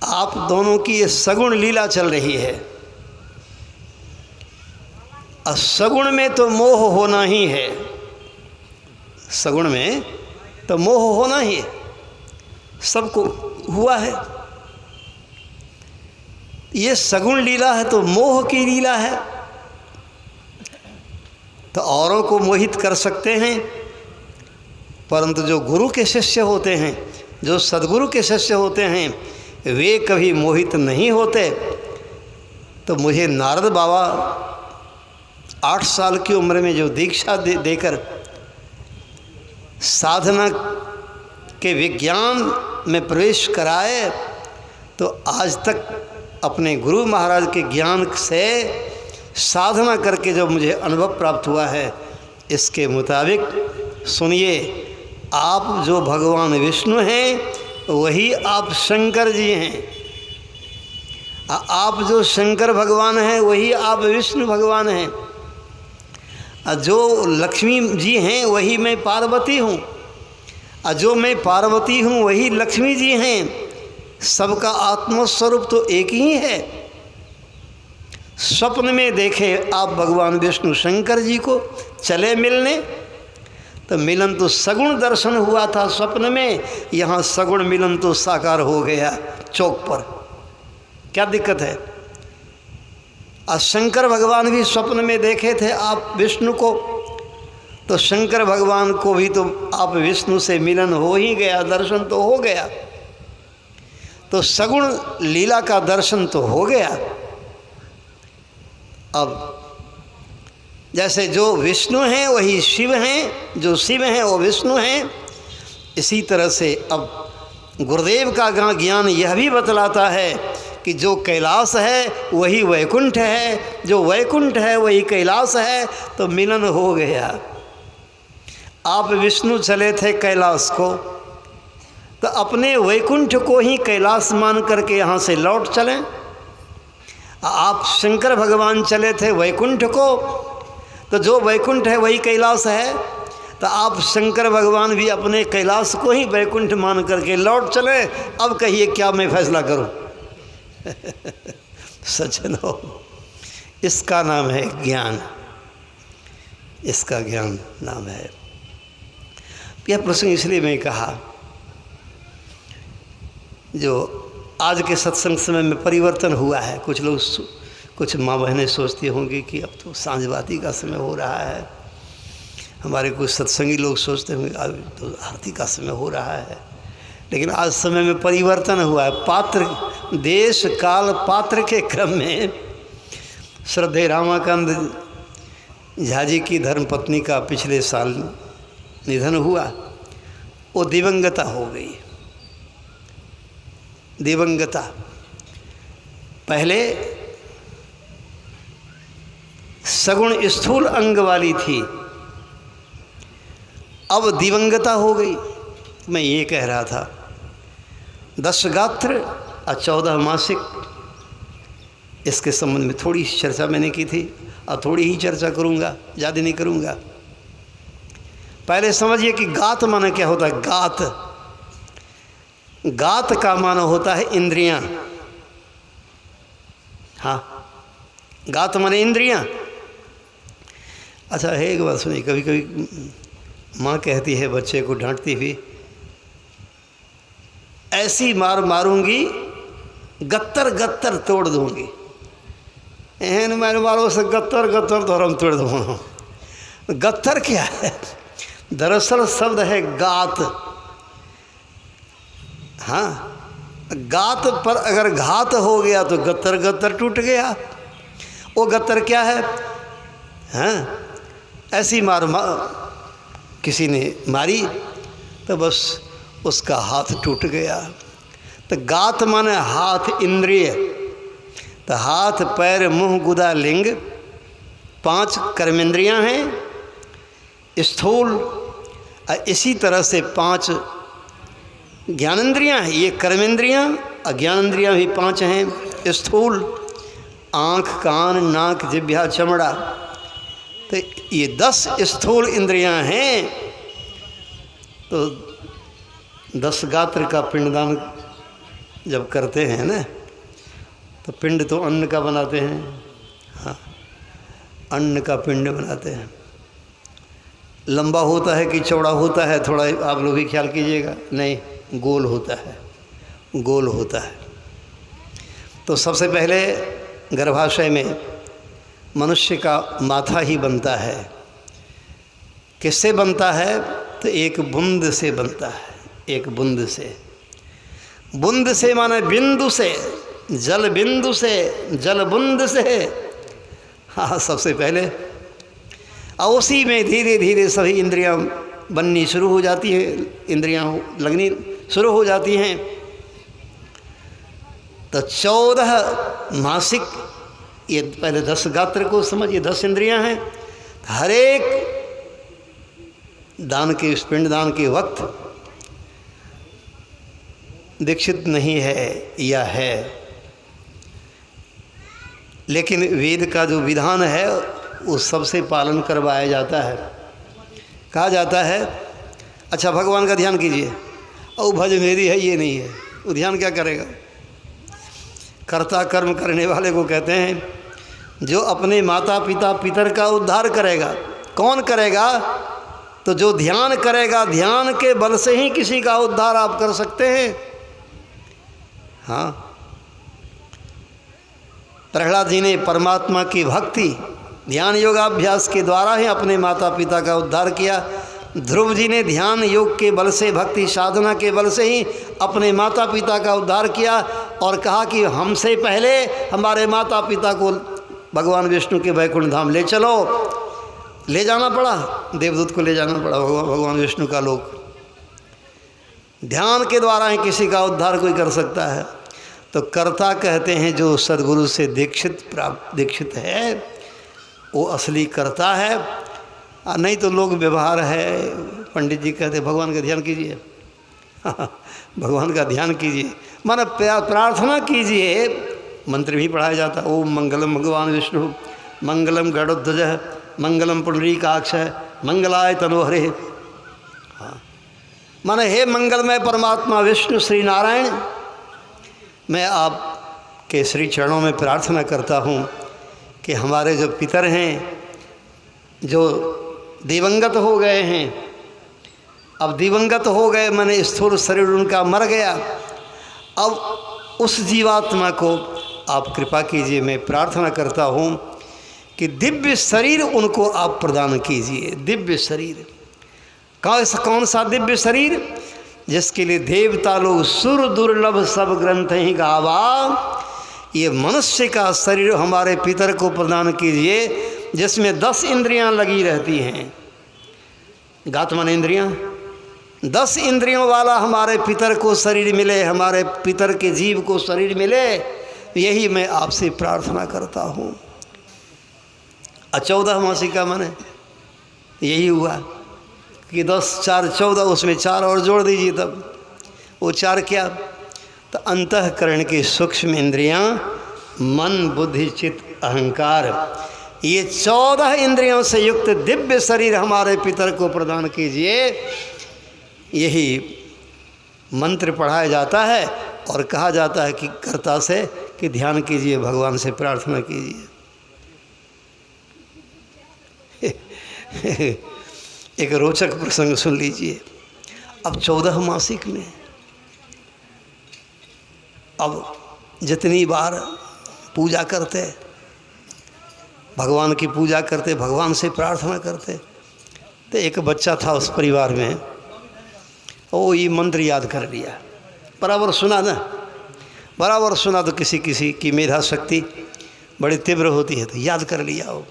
आप दोनों की ये सगुण लीला चल रही है। और सगुण में तो मोह होना ही है, सगुण में तो मोह होना ही है, सबको हुआ है। ये सगुण लीला है तो मोह की लीला है। तो औरों को मोहित कर सकते हैं, परंतु जो गुरु के शिष्य होते हैं, जो सद्गुरु के शिष्य होते हैं, वे कभी मोहित नहीं होते। तो मुझे नारद बाबा 8 साल की उम्र में जो दीक्षा देकर साधना के विज्ञान में प्रवेश कराए, तो आज तक अपने गुरु महाराज के ज्ञान से साधना करके जो मुझे अनुभव प्राप्त हुआ है, इसके मुताबिक सुनिए, आप जो भगवान विष्णु हैं वही आप शंकर जी हैं। आप जो शंकर भगवान हैं वही आप विष्णु भगवान हैं। जो लक्ष्मी जी हैं वही मैं पार्वती हूँ, और जो मैं पार्वती हूँ वही लक्ष्मी जी हैं। सबका आत्मस्वरूप तो एक ही है। स्वप्न में देखे आप भगवान विष्णु शंकर जी को, चले मिलने, तो मिलन तो सगुण दर्शन हुआ था स्वप्न में, यहाँ सगुण मिलन तो साकार हो गया चौक पर। क्या दिक्कत है? और शंकर भगवान भी स्वप्न में देखे थे आप विष्णु को, तो शंकर भगवान को भी तो आप विष्णु से मिलन हो ही गया, दर्शन तो हो गया। तो सगुण लीला का दर्शन तो हो गया। अब जैसे जो विष्णु हैं वही शिव हैं, जो शिव हैं वो विष्णु हैं, इसी तरह से अब गुरुदेव का ज्ञान यह भी बतलाता है कि जो कैलाश है वही वैकुंठ है, जो वैकुंठ है वही कैलाश है। तो मिलन हो गया। आप विष्णु चले थे कैलाश को, तो अपने वैकुंठ को ही कैलाश मान करके यहाँ से लौट चलें। आप शंकर भगवान चले थे वैकुंठ को, तो जो वैकुंठ है वही कैलाश है। तो आप शंकर भगवान भी अपने कैलाश को ही वैकुंठ मान करके लौट चले। अब कहिए क्या मैं फैसला करूं? सज्जनों, इसका नाम है ज्ञान, इसका ज्ञान नाम है। यह प्रसंग इसलिए मैं कहा, जो आज के सत्संग समय में परिवर्तन हुआ है। कुछ लोग, कुछ माँ बहनें सोचती होंगी कि अब तो सांझबाती का समय हो रहा है। हमारे कुछ सत्संगी लोग सोचते होंगे अब तो आरती का समय हो रहा है। लेकिन आज समय में परिवर्तन हुआ है। पात्र, देश काल पात्र के क्रम में श्रद्धेय रामाकांत झा जी की धर्मपत्नी का पिछले साल निधन हुआ। वो दिवंगता हो गई। दिवंगता पहले सगुण स्थूल अंग वाली थी, अब दिवंगता हो गई। मैं ये कह रहा था 10 गात्र और 14 मासिक, इसके संबंध में थोड़ी चर्चा मैंने की थी और थोड़ी ही चर्चा करूँगा, ज़्यादा नहीं करूँगा। पहले समझिए कि गात माने क्या होता है। गात, गात का माना होता है इंद्रियां। हाँ, गात माने इंद्रियां। अच्छा है, एक बात सुनिए, कभी कभी माँ कहती है बच्चे को डांटती हुई, ऐसी मार मारूंगी गत्तर गत्तर तोड़ दूंगी। एहन मैंने मारो से गत्तर गत्तर तो हम तोड़ दूँगा। गत्तर क्या है? दरअसल शब्द है गात। हाँ, गात पर अगर घात हो गया तो गत्तर गत्तर टूट गया। वो गत्तर क्या है? हाँ, ऐसी मार किसी ने मारी तो बस उसका हाथ टूट गया। तो गात माने हाथ, इंद्रिय। तो हाथ, पैर, मुंह, गुदा, लिंग 5 कर्मेंद्रियां हैं स्थूल। इसी तरह से 5 ज्ञानेंद्रियां हैं। ये कर्मेंद्रियां और ज्ञानेंद्रियां भी 5 हैं स्थूल। आँख, कान, नाक, जिह्वा, चमड़ा। तो ये 10 स्थूल इंद्रियां हैं। तो 10 गात्र का पिंडदान जब करते हैं ना तो पिंड तो अन्न का बनाते हैं। हाँ, अन्न का पिंड बनाते हैं। लंबा होता है कि चौड़ा होता है, थोड़ा आप लोग भी ख्याल कीजिएगा। नहीं, गोल होता है, गोल होता है। तो सबसे पहले गर्भाशय में मनुष्य का माथा ही बनता है। किससे बनता है? तो एक बूंद से बनता है, एक बूंद से। बूंद से माने बिंदु से, जल बिंदु से, जल बूंद से। हाँ, सबसे पहले। और उसी में धीरे धीरे सभी इंद्रियां बननी शुरू हो जाती हैं, इंद्रियां लगनी शुरू हो जाती हैं। तो 14 मासिक, ये पहले 10 गात्र को समझिए, 10 इंद्रियां हैं। हर एक दान के, पिंड दान के वक्त दीक्षित नहीं है या है, लेकिन वेद का जो विधान है उस सबसे पालन करवाया जाता है। कहा जाता है अच्छा भगवान का ध्यान कीजिए, और भज मेरी है ये नहीं है, वो ध्यान क्या करेगा? कर्ता कर्म करने वाले को कहते हैं जो अपने माता पिता पितर का उद्धार करेगा। कौन करेगा? तो जो ध्यान करेगा, ध्यान के बल से ही किसी का उद्धार आप कर सकते हैं। हाँ, प्रहलाद जी ने परमात्मा की भक्ति ध्यान योगाभ्यास के द्वारा ही अपने माता पिता का उद्धार किया। ध्रुव जी ने ध्यान योग के बल से, भक्ति साधना के बल से ही अपने माता पिता का उद्धार किया, और कहा कि हमसे पहले हमारे माता पिता को भगवान विष्णु के वैकुंठ धाम ले चलो। ले जाना पड़ा, देवदूत को ले जाना पड़ा भगवान विष्णु का लोक। ध्यान के द्वारा ही किसी का उद्धार कोई कर सकता है। तो कर्ता कहते हैं जो सद्गुरु से दीक्षित है वो असली कर्ता है। नहीं तो लोग व्यवहार है, पंडित जी कहते भगवान का ध्यान कीजिए। भगवान का ध्यान कीजिए माने प्रार्थना कीजिए। मंत्र भी पढ़ाया जाता, ओम मंगलम भगवान विष्णु, मंगलम गरुड़ध्वज, मंगलम पुंडरीकाक्ष, मंगलाय तनोहरे। हाँ, माने हे मंगलमय परमात्मा विष्णु श्री नारायण, मैं आपके श्री चरणों में प्रार्थना करता हूँ कि हमारे जो पितर हैं, जो दिवंगत हो गए हैं, अब दिवंगत हो गए माने स्थूल शरीर उनका मर गया, अब उस जीवात्मा को आप कृपा कीजिए। मैं प्रार्थना करता हूँ कि दिव्य शरीर उनको आप प्रदान कीजिए। दिव्य शरीर, कौन सा दिव्य शरीर? जिसके लिए देवता लोग सुर दुर्लभ सब ग्रंथ ही गावा। ये मनुष्य का शरीर हमारे पितर को प्रदान कीजिए, जिसमें 10 इंद्रियां लगी रहती हैं। गात्मन इंद्रियां, 10 इंद्रियों वाला हमारे पितर को शरीर मिले, हमारे पितर के जीव को शरीर मिले, यही मैं आपसे प्रार्थना करता हूँ। 14 मासिका माने यही हुआ कि 10 4 14, उसमें 4 और जोड़ दीजिए, तब वो 4 क्या? तो अंतःकरण की सूक्ष्म इंद्रियां, मन बुद्धि चित्त अहंकार, ये 14 इंद्रियों से युक्त दिव्य शरीर हमारे पितर को प्रदान कीजिए। यही मंत्र पढ़ाया जाता है और कहा जाता है कि कर्ता से कि ध्यान कीजिए, भगवान से प्रार्थना कीजिए। एक रोचक प्रसंग सुन लीजिए। अब 14 मासिक में अब जितनी बार पूजा करते, भगवान की पूजा करते, भगवान से प्रार्थना करते, तो एक बच्चा था उस परिवार में, वो ये मंत्र याद कर लिया। बराबर सुना ना, बराबर सुना, तो किसी किसी की मेधा शक्ति बड़ी तीव्र होती है, तो याद कर लिया वो।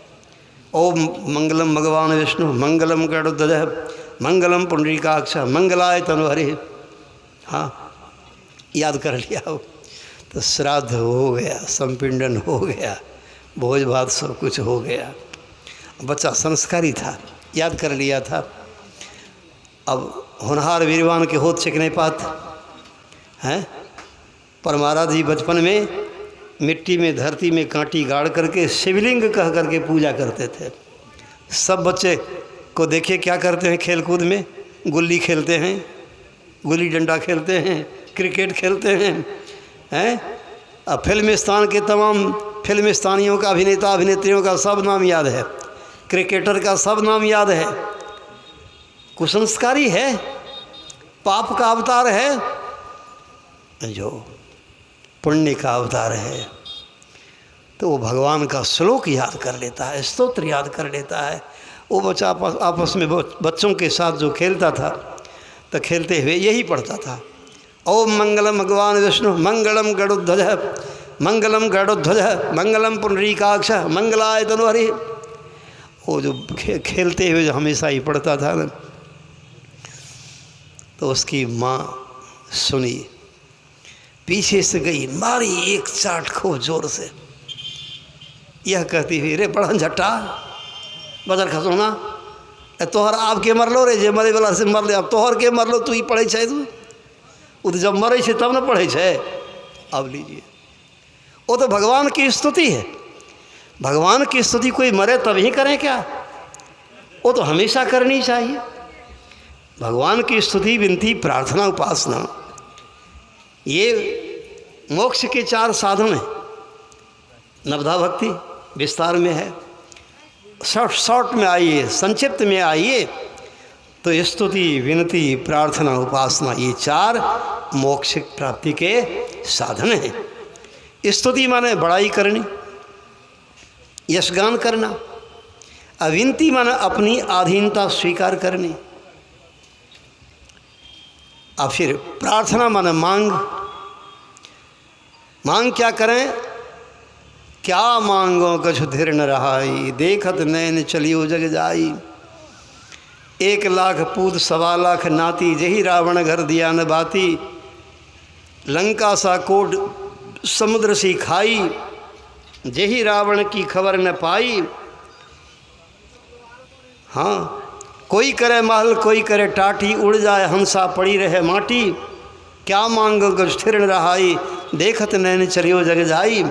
ओम मंगलम भगवान विष्णु, मंगलम गरुड़ध्वज, मंगलम पुंडरीकाक्ष, मंगलाय तनोहरे। हाँ, याद कर लिया वो। तो श्राद्ध हो गया, संपिंडन हो गया, भोज भात सब कुछ हो गया। बच्चा संस्कारी था, याद कर लिया था। अब होनहार वीरवान के होत चिकने पात हैं। पर महाराज जी बचपन में मिट्टी में, धरती में कांटी गाड़ करके शिवलिंग कह करके पूजा करते थे। सब बच्चे को देखिए क्या करते हैं, खेल कूद में गुल्ली खेलते हैं, गुल्ली डंडा खेलते हैं, क्रिकेट खेलते हैं, हैं। अब फिल्मिस्तान के तमाम फिल्मिस्तानियों का, अभिनेता अभिनेत्रियों का सब नाम याद है, क्रिकेटर का सब नाम याद है। कुसंस्कारी है, पाप का अवतार है, जो पुण्य का अवतार है। तो वो भगवान का श्लोक याद कर लेता है, स्तोत्र याद कर लेता है। वो बच्चा आपस में बच्चों के साथ जो खेलता था तो खेलते हुए यही पढ़ता था, ओम मंगलम भगवान विष्णु मंगलम गरुध्वज मंगलम गरुध्वज मंगलम पुंडरीकाक्ष मंगलाय तनोहरि। वो जो खेलते हुए जो हमेशा ही पढ़ता था ना, तो उसकी माँ सुनी, पीछे से गई, मारी एक चाट खूब जोर से, यह कहती हुई, रे बड़ा झट्टा बदर खसोना, तोहर आपके मर लो रे, जे मरे वाला से मर ले, अब तोहर के मर लो, तू ही पढ़े छे, तू वो तो जब मरे छे तब न पढ़े छे। अब लीजिए, वो तो भगवान की स्तुति है। भगवान की स्तुति कोई मरे तब ही करें क्या? वो तो हमेशा करनी चाहिए। भगवान की स्तुति, विनती, प्रार्थना, उपासना, ये मोक्ष के 4 साधन हैं। नवधा भक्ति विस्तार में है, शॉर्ट में आइए, संक्षिप्त में आइए तो स्तुति, विनती, प्रार्थना, उपासना, ये 4 मोक्ष प्राप्ति के साधन हैं। स्तुति माने बड़ाई करनी, यशगान करना। अविनती माने अपनी अधीनता स्वीकार करनी। और फिर प्रार्थना माने मांग। मांग क्या करें? क्या मांगो कछु धीर न रहाई, देखत नैन चलियो जग जाई। 1 लाख पूत 1.25 लाख नाती, जही रावण घर दिया न बाती। लंका सा कोट समुद्र सी खाई, जही रावण की खबर न पाई। हाँ, कोई करे महल कोई करे टाटी, उड़ जाए हंसा पड़ी रहे माटी। क्या मांगो कछु स्थिर न रहाई, देखत नैन चलियो जग जाई।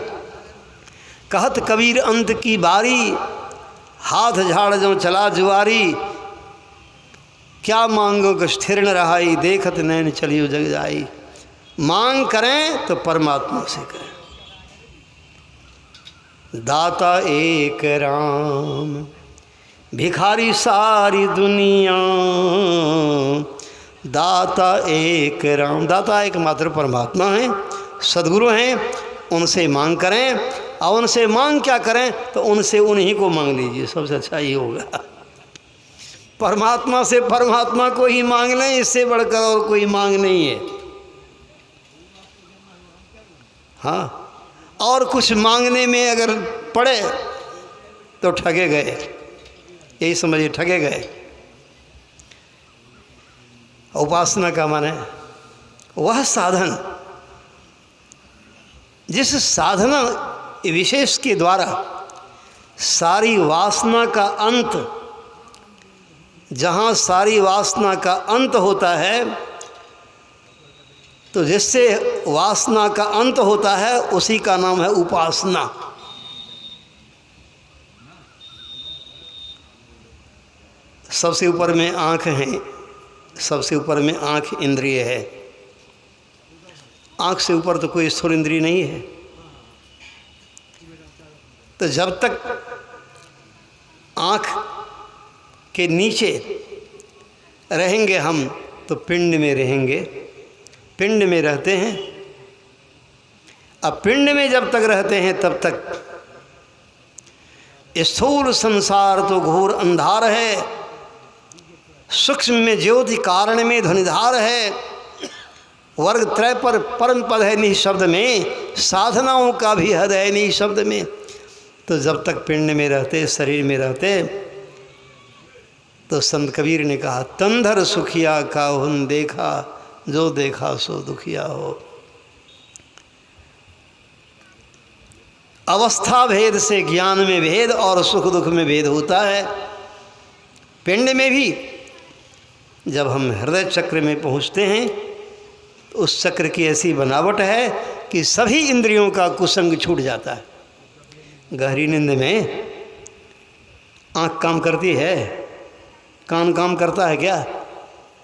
कहत कबीर अंत की बारी, हाथ झाड़ जो चला जुआरी। क्या मांगो कछु स्थिर न रहाई, देखत नैन चलियो जग जाई। मांग करें तो परमात्मा से करें। दाता एक राम, भिखारी सारी दुनिया। दाता एक राम, दाता एकमात्र परमात्मा है, सद्गुरु हैं, उनसे मांग करें। और उनसे मांग क्या करें? तो उनसे उन्हीं को मांग लीजिए, सबसे अच्छा ही होगा। परमात्मा से परमात्मा को ही मांग लें, इससे बढ़कर और कोई मांग नहीं है। हाँ, और कुछ मांगने में अगर पड़े तो ठगे गए, यही समझिए, ठगे गए। उपासना का माने वह साधन जिस साधना विशेष के द्वारा सारी वासना का अंत, जहाँ सारी वासना का अंत होता है, तो जिससे वासना का अंत होता है उसी का नाम है उपासना। सबसे ऊपर में आँख है, सबसे ऊपर में आँख इंद्रिय है। आँख से ऊपर तो कोई स्थूल इंद्रिय नहीं है। तो जब तक आँख के नीचे रहेंगे हम तो पिंड में रहेंगे, पिंड में रहते हैं। अब पिंड में जब तक रहते हैं तब तक स्थूल संसार तो घोर अंधार है, सूक्ष्म में ज्योति, कारण में ध्वनिधार है, वर्ग त्रय पर परम पद है निःशब्द में, साधनाओं का भी हद है निःशब्द में। तो जब तक पिंड में रहते, शरीर में रहते, तो संत कबीर ने कहा, तंधर सुखिया काहुन देखा, जो देखा सो दुखिया हो। अवस्था भेद से ज्ञान में भेद और सुख दुख में भेद होता है। पिंड में भी जब हम हृदय चक्र में पहुँचते हैं तो उस चक्र की ऐसी बनावट है कि सभी इंद्रियों का कुसंग छूट जाता है। गहरी नींद में आँख काम करती है, कान काम करता है क्या,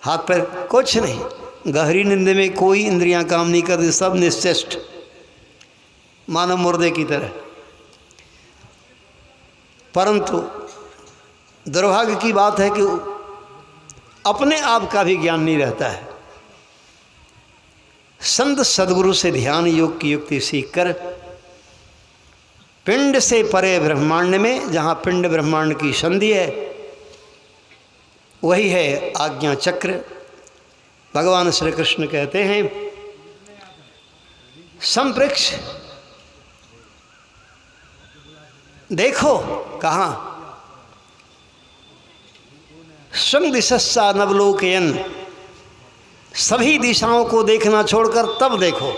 हाथ पैर कुछ नहीं। गहरी नींद में कोई इंद्रियां काम नहीं करती, सब निश्चेष्ट मानव मुर्दे की तरह। परंतु दुर्भाग्य की बात है कि अपने आप का भी ज्ञान नहीं रहता है। संत सद्गुरु से ध्यान योग की युक्ति सीखकर पिंड से परे ब्रह्मांड में, जहाँ पिंड ब्रह्मांड की संधि है, वही है आज्ञा चक्र। भगवान श्री कृष्ण कहते हैं संप्रेक्ष देखो कहाँ, स्वं दिशस्सा नवलोकयन, सभी दिशाओं को देखना छोड़कर तब देखो।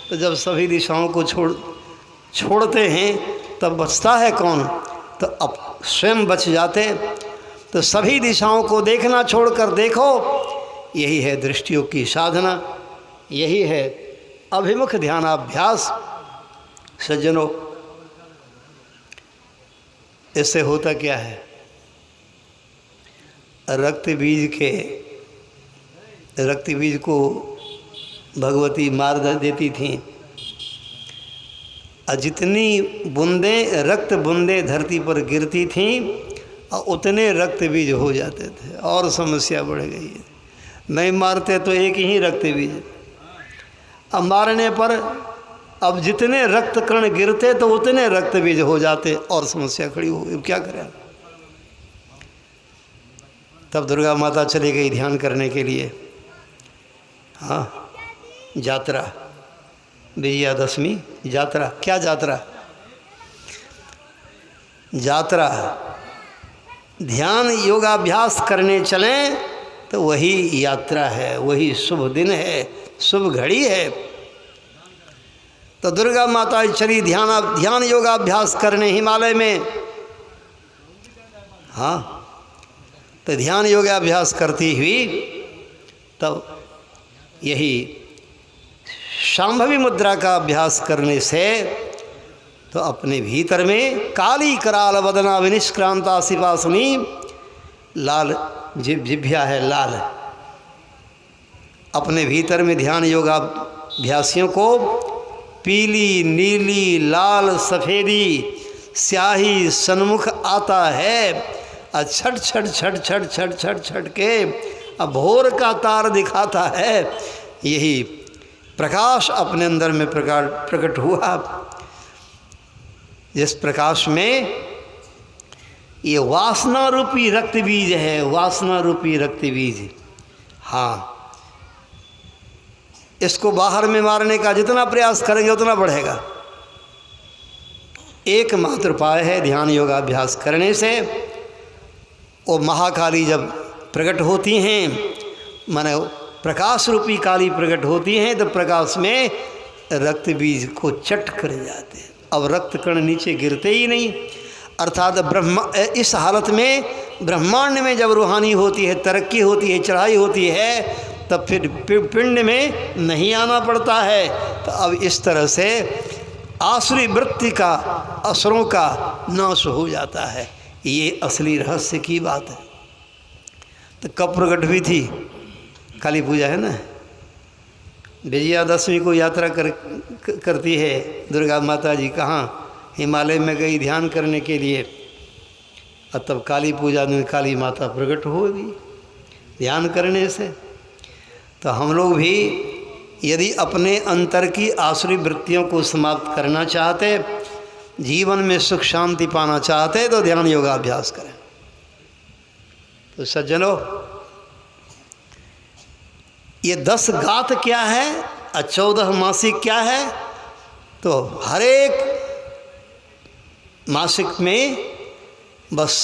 तो जब सभी दिशाओं को छोड़ते हैं तब बचता है कौन? तो अब स्वयं बच जाते। तो सभी दिशाओं को देखना छोड़कर देखो, यही है दृष्टियों की साधना, यही है अभिमुख ध्यानाभ्यास। सज्जनों, इससे होता क्या है? रक्त बीज को भगवती मार देती थीं, और जितनी बूंदें रक्त बूंदें धरती पर गिरती थीं और उतने रक्त बीज हो जाते थे, और समस्या बढ़ गई है। नहीं मारते तो एक ही रक्त बीज, अब मारने पर अब जितने रक्त कण गिरते तो उतने रक्त बीज हो जाते, और समस्या खड़ी हो गई। क्या करें? तब दुर्गा माता चली गई ध्यान करने के लिए। हाँ, यात्रा, विजयादशमी यात्रा। क्या यात्रा? यात्रा ध्यान योगाभ्यास करने चलें तो वही यात्रा है, वही शुभ दिन है, शुभ घड़ी है। तो दुर्गा माता चली ध्यान योगाभ्यास करने हिमालय में। हाँ, तो ध्यान योगाभ्यास करती हुई तब यही शांभवी मुद्रा का अभ्यास करने से तो अपने भीतर में काली कराल वदना विनिष्क्रांता सिपासनी, लाल जिभ्या है लाल, अपने भीतर में ध्यान योगाभ्यासियों को पीली नीली लाल सफ़ेदी स्याही सन्मुख आता है, और छट छट छट छट छट छट छट के अब भोर का तार दिखाता है। यही प्रकाश अपने अंदर में प्रकट हुआ, जिस प्रकाश में ये वासना रूपी रक्त बीज है, वासना रूपी रक्त बीज। हाँ, इसको बाहर में मारने का जितना प्रयास करेंगे उतना बढ़ेगा। एकमात्र उपाय है ध्यान योगाभ्यास करने से। वो महाकाली जब प्रकट होती हैं, माने प्रकाश रूपी काली प्रकट होती हैं, तो प्रकाश में रक्त बीज को चट कर जाते हैं। अब रक्त कण नीचे गिरते ही नहीं, अर्थात इस हालत में ब्रह्मांड में जब रूहानी होती है, तरक्की होती है, चढ़ाई होती है, तब फिर पिंड में नहीं आना पड़ता है। तो अब इस तरह से आसुरी वृत्ति का, असुरों का नाश हो जाता है। ये असली रहस्य की बात है। तो कब प्रकट हुई थी? काली पूजा है ना, विजयादशमी को यात्रा करती है दुर्गा माता जी। कहाँ? हिमालय में गई ध्यान करने के लिए, और तब काली पूजा में काली माता प्रकट होगी ध्यान करने से। तो हम लोग भी यदि अपने अंतर की आसुरी वृत्तियों को समाप्त करना चाहते, जीवन में सुख शांति पाना चाहते, तो ध्यान योगाभ्यास करें। तो सज्जनों, ये 10 गात क्या है और 14 मासिक क्या है? तो हर एक मासिक में बस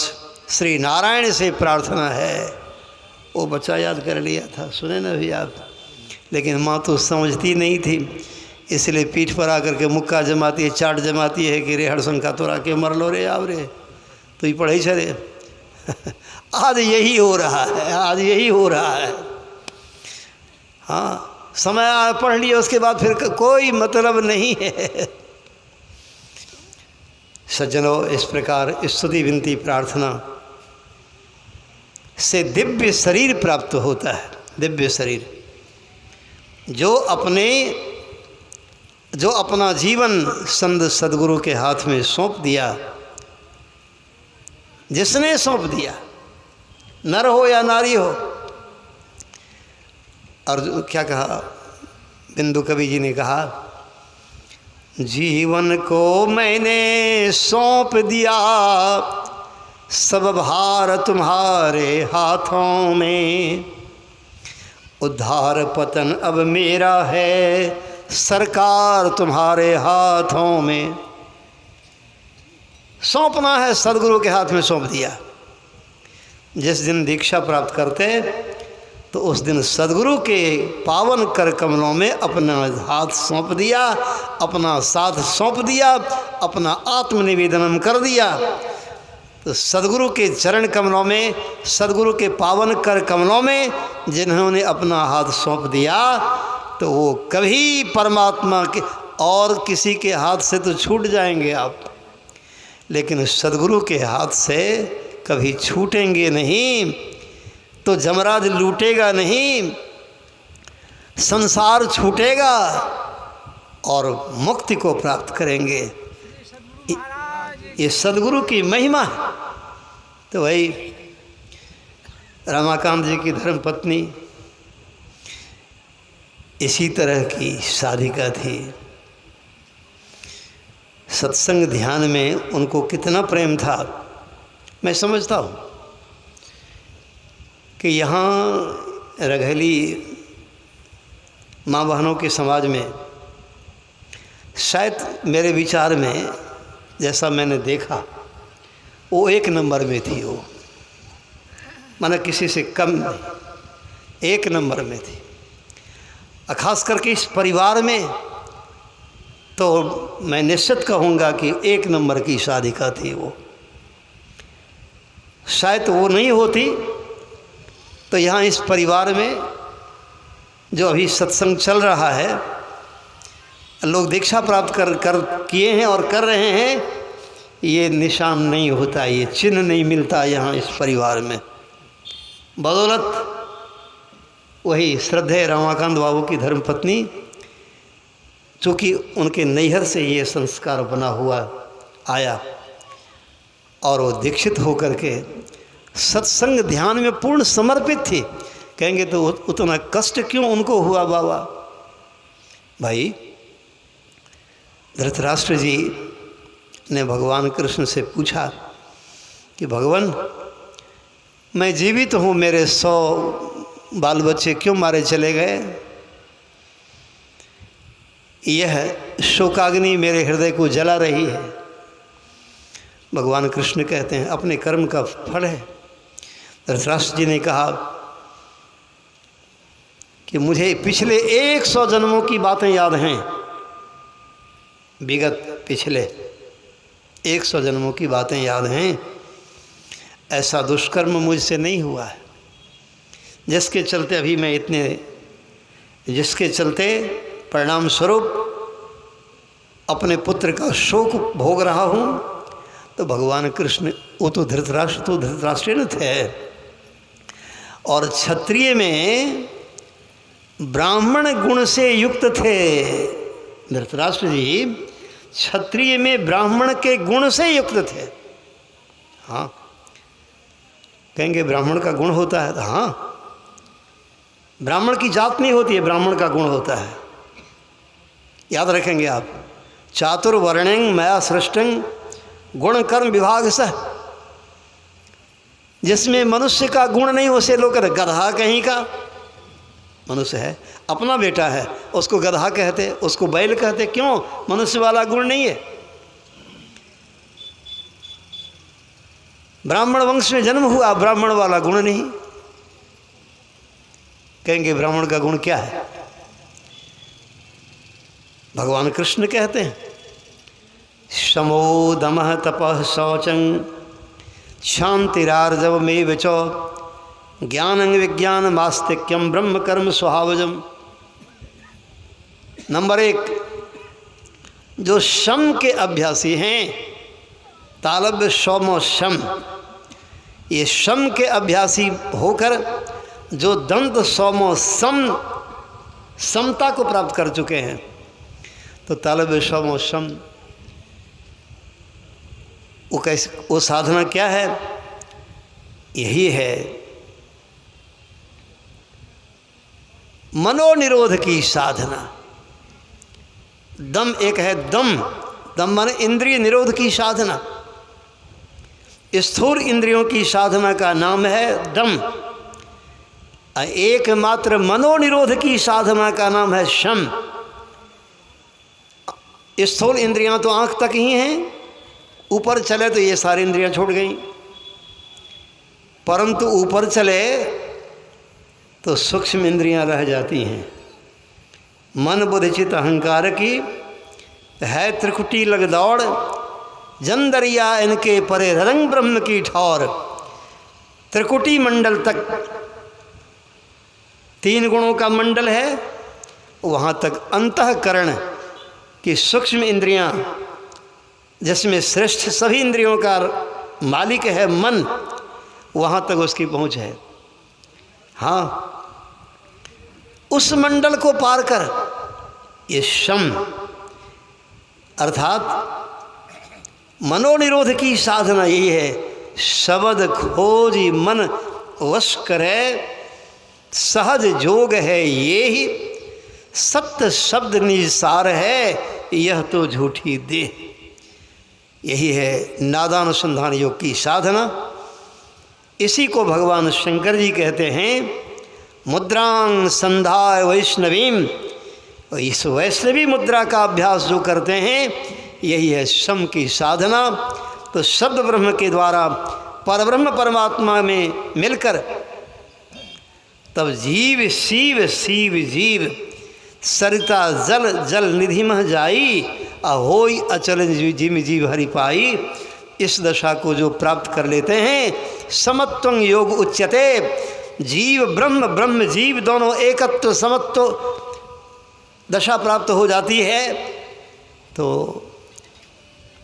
श्री नारायण से प्रार्थना है। वो बच्चा याद कर लिया था, सुने ना भी आप, लेकिन माँ तो समझती नहीं थी, इसलिए पीठ पर आकर के मुक्का जमाती है, चाट जमाती है कि रे हरशंका तो राके मर लो रे आव रे, तो ही पढ़े चले। आज यही हो रहा है, आज यही हो रहा है। हाँ, समय पढ़ लिया, उसके बाद फिर कोई मतलब नहीं है। सज्जनों, इस प्रकार स्तुति विनती प्रार्थना से दिव्य शरीर प्राप्त होता है। दिव्य शरीर जो अपने जो अपना जीवन संत सदगुरु के हाथ में सौंप दिया, जिसने सौंप दिया, नर हो या नारी हो। और क्या कहा बिंदु कवि जी ने कहा, जीवन को मैंने सौंप दिया, सब भार तुम्हारे हाथों में, उद्धार पतन अब मेरा है, सरकार तुम्हारे हाथों में। सौंपना है, सदगुरु के हाथ में सौंप दिया। जिस दिन दीक्षा प्राप्त करते तो उस दिन सदगुरु के पावन कर कमलों में अपना हाथ सौंप दिया, अपना साथ सौंप दिया, अपना आत्मनिवेदन कर दिया। तो सदगुरु के चरण कमलों में, सदगुरु के पावन कर कमलों में जिन्होंने अपना हाथ सौंप दिया, तो वो कभी परमात्मा के और किसी के हाथ से तो छूट जाएंगे आप, लेकिन सदगुरु के हाथ से कभी छूटेंगे नहीं। तो जमराज लूटेगा नहीं, संसार छूटेगा और मुक्ति को प्राप्त करेंगे। ये सदगुरु की महिमा है। तो वही रमाकांत जी की धर्मपत्नी इसी तरह की साधिका थी। सत्संग ध्यान में उनको कितना प्रेम था। मैं समझता हूँ कि यहाँ रघैली माँ बहनों के समाज में शायद मेरे विचार में जैसा मैंने देखा, वो एक नंबर में थी। वो माना किसी से कम नहीं, एक नंबर में थी। खास करके इस परिवार में तो मैं निश्चित कहूँगा कि एक नंबर की साधिका थी वो। शायद वो नहीं होती तो यहाँ इस परिवार में जो अभी सत्संग चल रहा है, लोग दीक्षा प्राप्त कर किए हैं और कर रहे हैं, ये निशान नहीं होता, ये चिन्ह नहीं मिलता यहाँ इस परिवार में। बदौलत वही श्रद्धेय रमाकांत बाबू की धर्मपत्नी, चूँकि उनके नैहर से ये संस्कार बना हुआ आया और वो दीक्षित होकर के सत्संग ध्यान में पूर्ण समर्पित थी। कहेंगे तो उतना कष्ट क्यों उनको हुआ बाबा? भाई, धृतराष्ट्र जी ने भगवान कृष्ण से पूछा कि भगवान, मैं जीवित हूँ, मेरे 100 बाल बच्चे क्यों मारे चले गए? यह शोकाग्नि मेरे हृदय को जला रही है। भगवान कृष्ण कहते हैं अपने कर्म का फल है। धृतराष्ट्र जी ने कहा कि मुझे पिछले 100 जन्मों की बातें याद हैं, विगत पिछले 100 जन्मों की बातें याद हैं। ऐसा दुष्कर्म मुझसे नहीं हुआ है जिसके चलते अभी मैं जिसके चलते परिणाम स्वरूप अपने पुत्र का शोक भोग रहा हूँ। तो भगवान कृष्ण, वो तो धृतराष्ट्र थे और क्षत्रिय में ब्राह्मण गुण से युक्त थे। धृतराष्ट्र जी क्षत्रिय में ब्राह्मण के गुण से युक्त थे। हाँ, कहेंगे ब्राह्मण का गुण होता है? हाँ, ब्राह्मण की जात नहीं होती है, ब्राह्मण का गुण होता है। याद रखेंगे आप, चातुर्वर्ण्यं मया सृष्टं गुण कर्म विभाग सह। जिसमें मनुष्य का गुण नहीं उसे लोग गधा कहीं का। मनुष्य है, अपना बेटा है, उसको गधा कहते, उसको बैल कहते। क्यों? मनुष्य वाला गुण नहीं है। ब्राह्मण वंश में जन्म हुआ, ब्राह्मण वाला गुण नहीं। कहेंगे ब्राह्मण का गुण क्या है? भगवान कृष्ण कहते हैं शमो दमः तपः शौचं शांतिरार्जवमेव च ज्ञानं विज्ञानम् आस्तिक्यं ब्रह्म कर्म स्वभावजम्। नंबर 1, जो शम के अभ्यासी हैं, तालव्य शौमो शम, ये शम के अभ्यासी होकर जो दंत सौमो सम, समता को प्राप्त कर चुके हैं। तो तो तलब शम शम वो कैसे, वो साधना क्या है? यही है मनोनिरोध की साधना। दम एक है, दम दम माने इंद्रिय निरोध की साधना। स्थूल इंद्रियों की साधना का नाम है दम। एकमात्र मनोनिरोध की साधना का नाम है शम। स्थूल इंद्रियां तो आंख तक ही हैं, ऊपर चले तो ये सारी इंद्रियां छूट गई, परंतु ऊपर चले तो सूक्ष्म इंद्रियां रह जाती हैं। मन बुद्धि चित्त अहंकार की है त्रिकुटी लग दौड़, जंदरिया इनके परे रंग ब्रह्म की ठौर। त्रिकुटी मंडल तक, 3 गुणों का मंडल है, वहाँ तक अंतःकरण की सूक्ष्म इंद्रियां, जिसमें श्रेष्ठ सभी इंद्रियों का मालिक है मन, वहाँ तक उसकी पहुँच है। हाँ, उस मंडल को पार कर ये शम अर्थात मनोनिरोध की साधना यही है। शब्द खोजी मन वश करे, सहज जोग है ये ही, सत्य शब्द निसार है यह तो झूठी देह। यही है नादानुसंधान योग की साधना। इसी को भगवान शंकर जी कहते हैं मुद्रांग संध्याय वैष्णवीम। इस वैष्णवी मुद्रा का अभ्यास जो करते हैं यही है शम की साधना। तो शब्द ब्रह्म के द्वारा परब्रह्म परमात्मा में मिलकर तब जीव शिव शिव जीव, सरिता जल जल निधि मह जाई, अहोई अचल जिम जीव हरि पाई। इस दशा को जो प्राप्त कर लेते हैं समत्वं योग उच्यते। जीव ब्रह्म ब्रह्म जीव दोनों एकत्व समत्व दशा प्राप्त हो जाती है। तो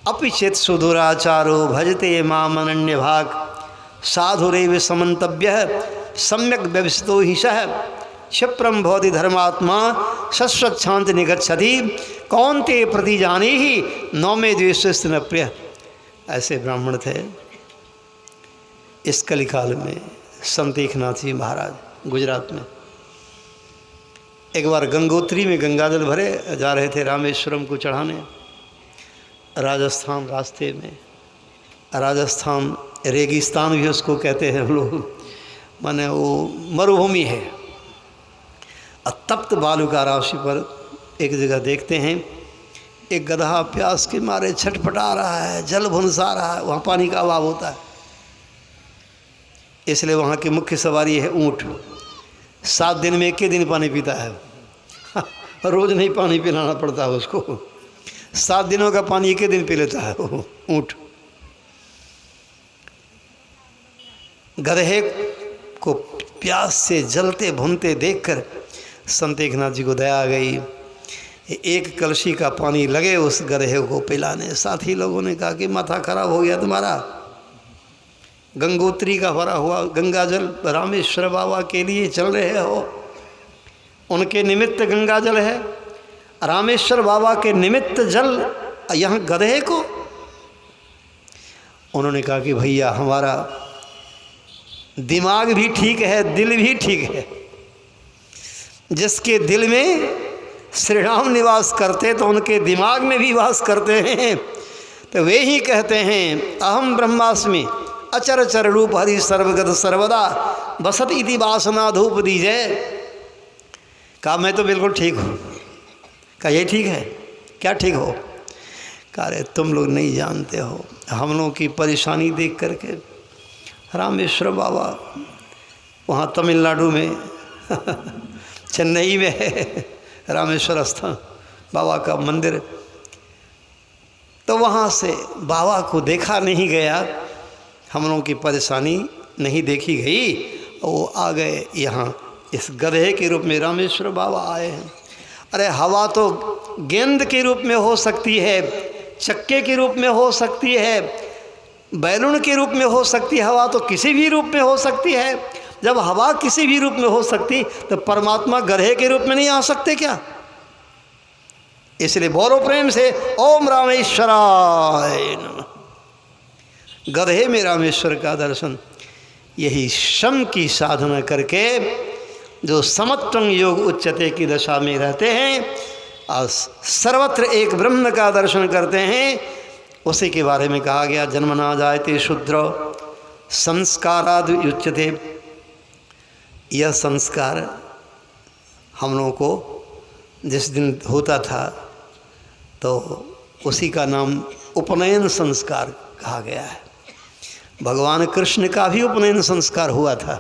अपिचेत सुदुराचारो भजते माम अनन्य भाग, साधुरेव समन्तव्य सम्यक व्यवस्थितो ही सह, क्षिप्रम भवति धर्मात्मा शश्वच्छांति निगच्छति, कौन्ते प्रति जानी ही नौमे द्वेष न प्रिय। ऐसे ब्राह्मण थे इस कलिकाल में। संत एकनाथ जी महाराज गुजरात में एक बार गंगोत्री में गंगाजल भरे जा रहे थे रामेश्वरम को चढ़ाने। राजस्थान रास्ते में, राजस्थान रेगिस्तान भी उसको कहते हैं हम लोग, माने वो मरुभूमि है। तप्त बालू का राशि पर एक जगह देखते हैं एक गधा प्यास के मारे छटपटा रहा है, जल भुनसा रहा है। वहाँ पानी का अभाव होता है, इसलिए वहाँ की मुख्य सवारी है ऊँट। 7 दिन में 1 दिन पानी पीता है, रोज़ नहीं पानी पिलाना पड़ता है उसको। 7 दिनों का पानी 1 दिन पी लेता है वो ऊँट। गधे को प्यास से जलते भुनते देखकर संत एकनाथ जी को दया आ गई। एक कलशी का पानी लगे उस गधे को पिलाने। साथी लोगों ने कहा कि माथा खराब हो गया तुम्हारा, गंगोत्री का भरा हुआ गंगा जल रामेश्वर बाबा के लिए चल रहे हो, उनके निमित्त गंगा जल है, रामेश्वर बाबा के निमित्त जल, यहाँ गधे को। उन्होंने कहा कि भैया हमारा दिमाग भी ठीक है, दिल भी ठीक है। जिसके दिल में श्री राम निवास करते तो उनके दिमाग में भी वास करते हैं। तो वे ही कहते हैं अहम ब्रह्मास्मि अचर चर रूप हरि सर्वगत सर्वदा बसत इति वासना धूप दीजय। कहा मैं तो बिल्कुल ठीक हूँ। कहा ये ठीक है? क्या ठीक हो? कहा रे तुम लोग नहीं जानते हो, हम लोगों की परेशानी देख करके रामेश्वर बाबा वहाँ तमिलनाडु में चेन्नई में है रामेश्वर स्थान बाबा का मंदिर। तो वहाँ से बाबा को देखा नहीं गया, हम लोगों की परेशानी नहीं देखी गई, वो आ गए यहाँ इस गधे के रूप में रामेश्वर बाबा आए हैं। अरे हवा तो गेंद के रूप में हो सकती है, चक्के के रूप में हो सकती है, बैलून के रूप में हो सकती है, हवा तो किसी भी रूप में हो सकती है। जब हवा किसी भी रूप में हो सकती तो परमात्मा गधे के रूप में नहीं आ सकते क्या? इसलिए बोलो प्रेम से ओम रामेश्वराय नमः। गधे में रामेश्वर का दर्शन, यही शम की साधना करके जो समत्वं योग उच्चते की दशा में रहते हैं और सर्वत्र एक ब्रह्म का दर्शन करते हैं, उसी के बारे में कहा गया जन्मना जायते शूद्र संस्काराद उच्यते। यह संस्कार हम लोगों को जिस दिन होता था तो उसी का नाम उपनयन संस्कार कहा गया है। भगवान कृष्ण का भी उपनयन संस्कार हुआ था।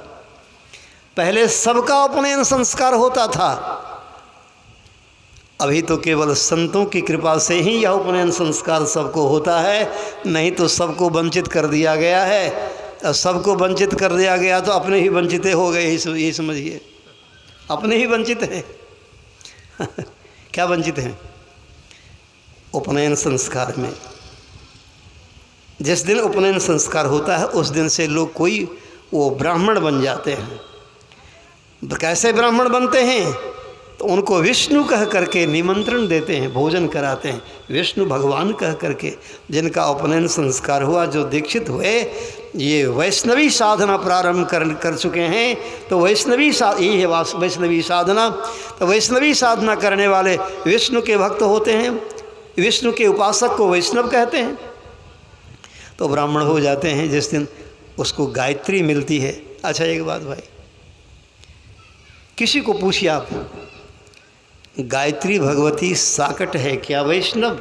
पहले सबका उपनयन संस्कार होता था, अभी तो केवल संतों की कृपा से ही यह उपनयन संस्कार सबको होता है, नहीं तो सबको वंचित कर दिया गया है। और सबको वंचित कर दिया गया तो अपने ही वंचित हो गए, यही समझिए, अपने ही वंचित हैं। क्या वंचित हैं? उपनयन संस्कार में जिस दिन उपनयन संस्कार होता है उस दिन से लोग कोई वो ब्राह्मण बन जाते हैं। कैसे ब्राह्मण बनते हैं? तो उनको विष्णु कह करके निमंत्रण देते हैं, भोजन कराते हैं, विष्णु भगवान कह करके। जिनका उपनयन संस्कार हुआ, जो दीक्षित हुए, ये वैष्णवी साधना प्रारंभ कर चुके हैं। तो वैष्णवी यही है वैष्णवी साधना। तो वैष्णवी साधना करने वाले विष्णु के भक्त होते हैं, विष्णु के उपासक को वैष्णव कहते हैं। तो ब्राह्मण हो जाते हैं जिस दिन उसको गायत्री मिलती है। अच्छा एक बात भाई, किसी को पूछिए आप, गायत्री भगवती साकट है क्या वैष्णव?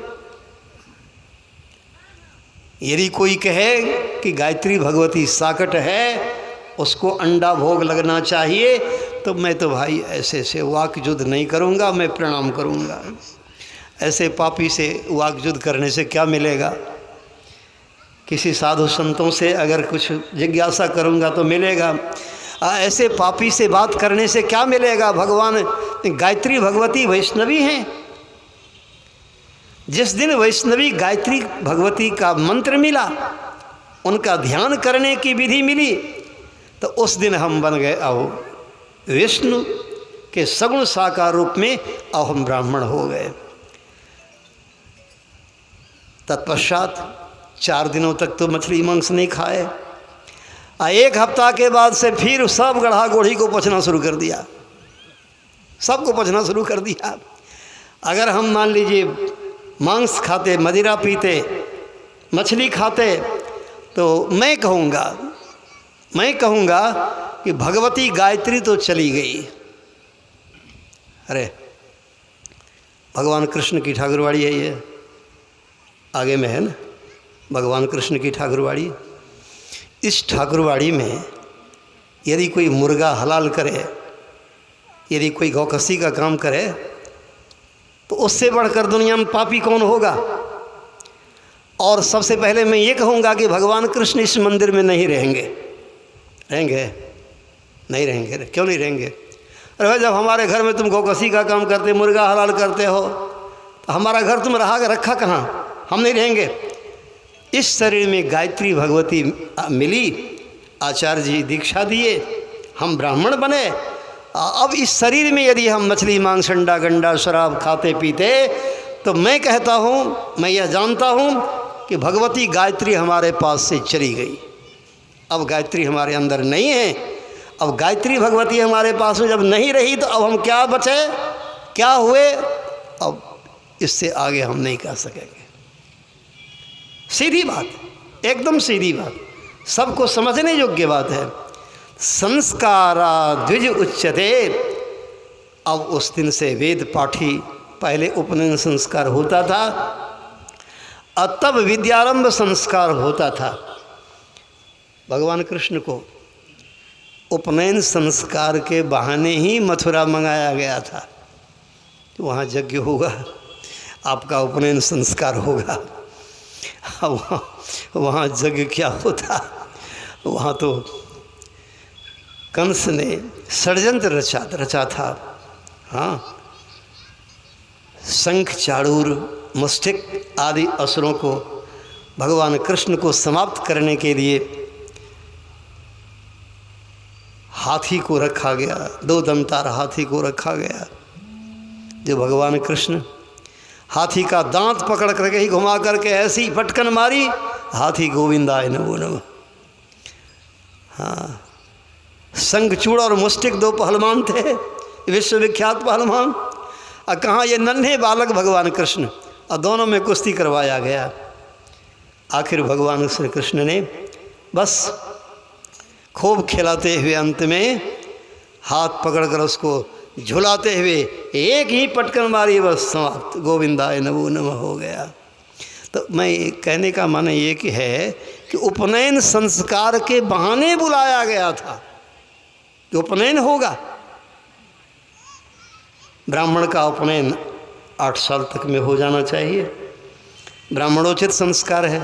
यदि कोई कहे कि गायत्री भगवती साकट है, उसको अंडा भोग लगना चाहिए, तो मैं तो भाई ऐसे से वाक युद्ध नहीं करूँगा, मैं प्रणाम करूँगा। ऐसे पापी से वाक युद्ध करने से क्या मिलेगा? किसी साधु संतों से अगर कुछ जिज्ञासा करूँगा तो मिलेगा, ऐसे पापी से बात करने से क्या मिलेगा? भगवान गायत्री भगवती वैष्णवी हैं। जिस दिन वैष्णवी गायत्री भगवती का मंत्र मिला, उनका ध्यान करने की विधि मिली, तो उस दिन हम बन गए अब विष्णु के सगुण साकार रूप में, अब हम ब्राह्मण हो गए। तत्पश्चात 4 दिनों तक तो मछली मांस नहीं खाए। 1 हफ्ता के बाद से फिर सब गढ़ा गोढ़ी को पचना शुरू कर दिया, सबको पचना शुरू कर दिया। अगर हम मान लीजिए मांस खाते, मदिरा पीते, मछली खाते, तो मैं कहूँगा कि भगवती गायत्री तो चली गई। अरे भगवान कृष्ण की ठाकुरवाड़ी है, ये आगे में है ना, भगवान कृष्ण की ठाकुरवाड़ी। इस ठाकुरवाड़ी में यदि कोई मुर्गा हलाल करे, यदि कोई गौकसी का काम करे, तो उससे बढ़कर दुनिया में पापी कौन होगा? और सबसे पहले मैं ये कहूँगा कि भगवान कृष्ण इस मंदिर में नहीं रहेंगे। नहीं रहेंगे। क्यों नहीं रहेंगे? अरे भाई, जब हमारे घर में तुम गौकसी का काम करते, मुर्गा हलाल करते हो, तो हमारा घर तुम रखा कहाँ? हम नहीं रहेंगे। इस शरीर में गायत्री भगवती मिली, आचार्य जी दीक्षा दिए, हम ब्राह्मण बने। अब इस शरीर में यदि हम मछली मांस अंडा गंडा शराब खाते पीते, तो मैं कहता हूँ, मैं यह जानता हूँ कि भगवती गायत्री हमारे पास से चली गई। अब गायत्री हमारे अंदर नहीं है। अब गायत्री भगवती हमारे पास में जब नहीं रही, तो अब हम क्या बचे, क्या हुए? अब इससे आगे हम नहीं कह सकेंगे। सीधी बात, एकदम सीधी बात, सबको समझने योग्य बात है। संस्कारा द्विज उच्यते। अब उस दिन से वेद पाठी, पहले उपनयन संस्कार होता था, और तब विद्यारंभ संस्कार होता था। भगवान कृष्ण को उपनयन संस्कार के बहाने ही मथुरा मंगाया गया था। तो वहाँ यज्ञ होगा, आपका उपनयन संस्कार होगा। वहाँ यज्ञ क्या होता? वहाँ तो कंस ने षड्यंत्र रचा था। हाँ, शंख, चाड़ूर, मुष्टिक आदि असुरों को भगवान कृष्ण को समाप्त करने के लिए हाथी को रखा गया, 2 दमदार हाथी को रखा गया, जो भगवान कृष्ण हाथी का दांत पकड़ करके ही घुमा करके ऐसी पटकन मारी, हाथी गोविंदाय नमो नमः। हाँ, शंखचूड़ और मुष्टिक दो पहलवान थे, विश्वविख्यात पहलवान। और कहाँ ये नन्हे बालक भगवान कृष्ण, और दोनों में कुश्ती करवाया गया। आखिर भगवान श्री कृष्ण ने बस खूब खिलाते हुए अंत में हाथ पकड़कर उसको झुलाते हुए एक ही पटकन मारी, बस समाप्त, गोविंदाय नमो नमः हो गया। तो मैं कहने का माने ये कि है कि उपनयन संस्कार के बहाने बुलाया गया था कि उपनयन होगा। ब्राह्मण का उपनयन 8 साल तक में हो जाना चाहिए, ब्राह्मणोचित संस्कार है।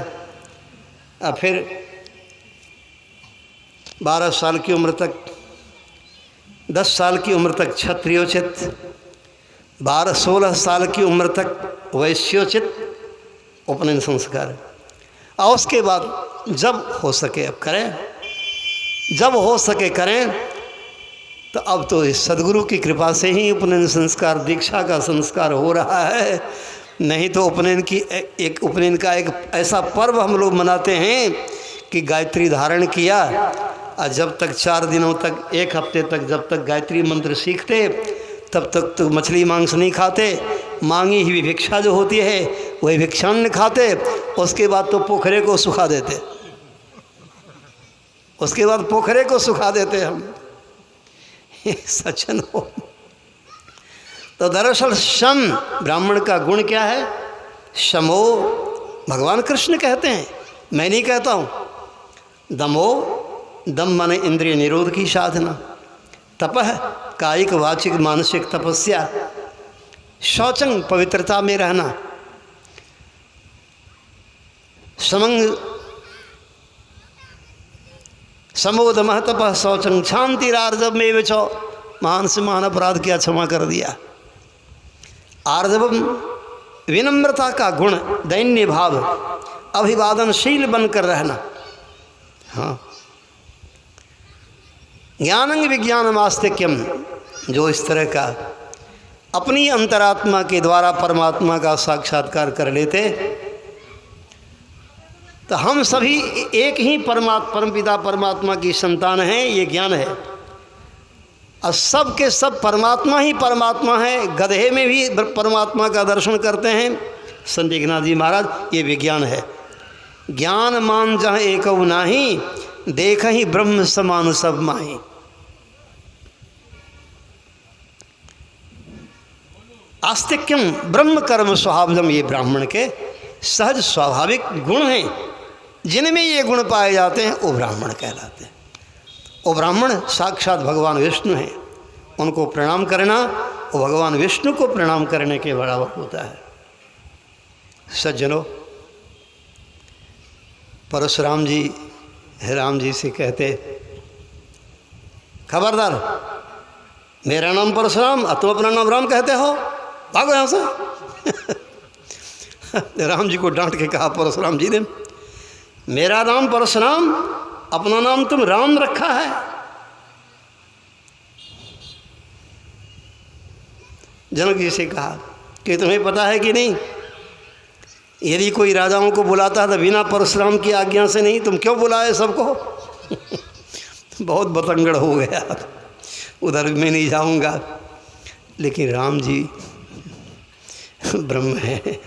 और फिर 12 साल की उम्र तक, 10 साल की उम्र तक क्षत्रियोचित, 16 साल की उम्र तक वैश्योचित उपनयन संस्कार। और उसके बाद जब हो सके अब करें, जब हो सके करें। तो अब तो इस सदगुरु की कृपा से ही उपनयन संस्कार, दीक्षा का संस्कार हो रहा है। नहीं तो उपनयन का एक ऐसा पर्व हम लोग मनाते हैं कि गायत्री धारण किया, और जब तक 4 दिनों तक, 1 हफ्ते तक जब तक गायत्री मंत्र सीखते तब तक तो मछली मांस नहीं खाते, मांगी हुई भिक्षा जो होती है वही भिक्षान्न खाते। उसके बाद तो पोखरे को सुखा देते, उसके बाद पोखरे को सुखा देते हम। सचन हो तो दरअसल शम, ब्राह्मण का गुण क्या है? शमो, भगवान कृष्ण कहते हैं, मैं नहीं कहता हूँ। दमो, दम माने इंद्रिय निरोध की साधना। तपह, कायिक वाचिक मानसिक तपस्या। शौचंग, पवित्रता में रहना। समंग, समोदमः तपः शौचंग शांतिरार्जव में विचो, महान से महान अपराध किया क्षमा कर दिया। आर्जवम, विनम्रता का गुण, दैन्य भाव, अभिवादनशील बनकर रहना। हाँ, ज्ञानंग विज्ञानम आस्तिक्यम, जो इस तरह का अपनी अंतरात्मा के द्वारा परमात्मा का साक्षात्कार कर लेते। तो हम सभी एक ही परमपिता परमात्मा की संतान हैं, ये ज्ञान है। और सब के सब परमात्मा ही परमात्मा है। गधे में भी परमात्मा का दर्शन करते हैं संत एकनाथ जी महाराज, ये विज्ञान है। ज्ञान मान जहाँ एकऊ नाही, देख ही ब्रह्म समान सब माही। आस्तिक्यम ब्रह्म कर्म स्वभावजम, ये ब्राह्मण के सहज स्वाभाविक गुण हैं। जिनमें ये गुण पाए जाते हैं वो ब्राह्मण कहलाते हैं। वो ब्राह्मण साक्षात भगवान विष्णु हैं। उनको प्रणाम करना वो भगवान विष्णु को प्रणाम करने के बराबर होता है। सज्जनों, परशुराम जी राम जी से कहते, खबरदार, मेरा नाम परशुराम और तुम अपना नाम राम कहते हो, भागो यहाँ से। राम जी को डांट के कहा परशुराम जी ने, मेरा नाम परशुराम, अपना नाम तुम राम रखा है। जनक जी से कहा कि तुम्हें पता है कि नहीं, यदि कोई राजाओं को बुलाता था बिना परशुराम की आज्ञा से नहीं, तुम क्यों बुलाए सबको? बहुत बतंगड़ हो गया, उधर मैं नहीं जाऊंगा। लेकिन राम जी ब्रह्म हैं,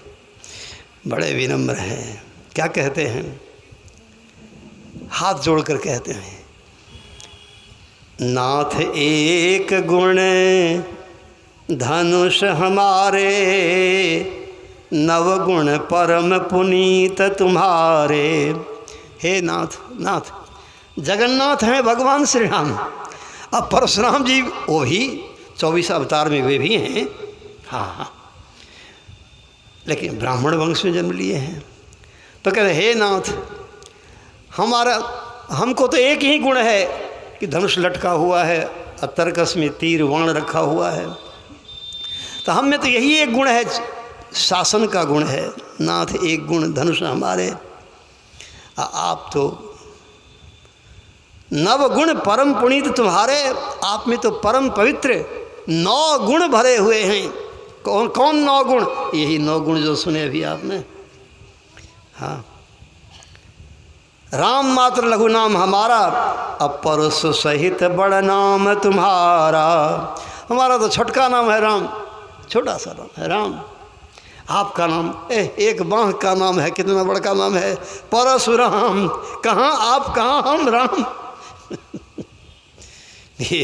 बड़े विनम्र हैं। क्या कहते हैं? हाथ जोड़कर कहते हैं, नाथ एक गुण धनुष हमारे, नवगुण परम पुनीत तुम्हारे। हे नाथ, नाथ जगन्नाथ हैं भगवान श्री राम। अब परशुराम जी वो भी 24 अवतार में वे भी हैं, हाँ, लेकिन ब्राह्मण वंश में जन्म लिए हैं। तो कहते हे नाथ, हमको तो एक ही गुण है कि धनुष लटका हुआ है और तरकस में तीर वाण रखा हुआ है। तो हम में तो यही एक गुण है, शासन का गुण है। नाथ एक गुण धनुष हमारे, आप तो नव गुण परम पुनीत तुम्हारे, आप में तो परम पवित्र 9 गुण भरे हुए हैं। कौन कौन 9 गुण? यही 9 गुण जो सुने अभी आपने। हाँ, राम मात्र लघु नाम हमारा, अपरस सहित बड़ नाम तुम्हारा। हमारा तो छोटका नाम है राम, छोटा सा नाम है राम। आपका नाम एक बांह का नाम है, कितना बड़का नाम है, परशुराम। कहाँ आप, कहाँ हम, राम। ये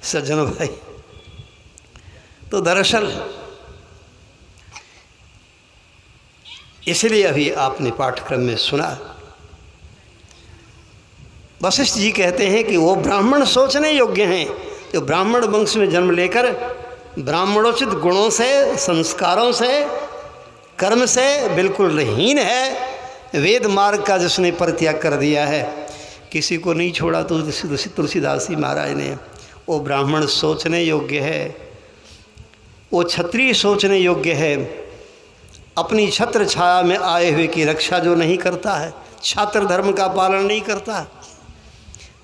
सज्जनों भाई, तो दरअसल इसलिए अभी आपने पाठ्यक्रम में सुना, वशिष्ठ जी कहते हैं कि वो ब्राह्मण सोचने योग्य हैं जो ब्राह्मण वंश में जन्म लेकर ब्राह्मणोचित गुणों से, संस्कारों से, कर्म से बिल्कुल रहीन है। वेद मार्ग का जिसने परित्याग कर दिया है, किसी को नहीं छोड़ा तो तुलसीदास जी महाराज ने, वो ब्राह्मण सोचने योग्य है, वो क्षत्रिय सोचने योग्य है। अपनी छत्र छाया में आए हुए की रक्षा जो नहीं करता है, छात्र धर्म का पालन नहीं करता,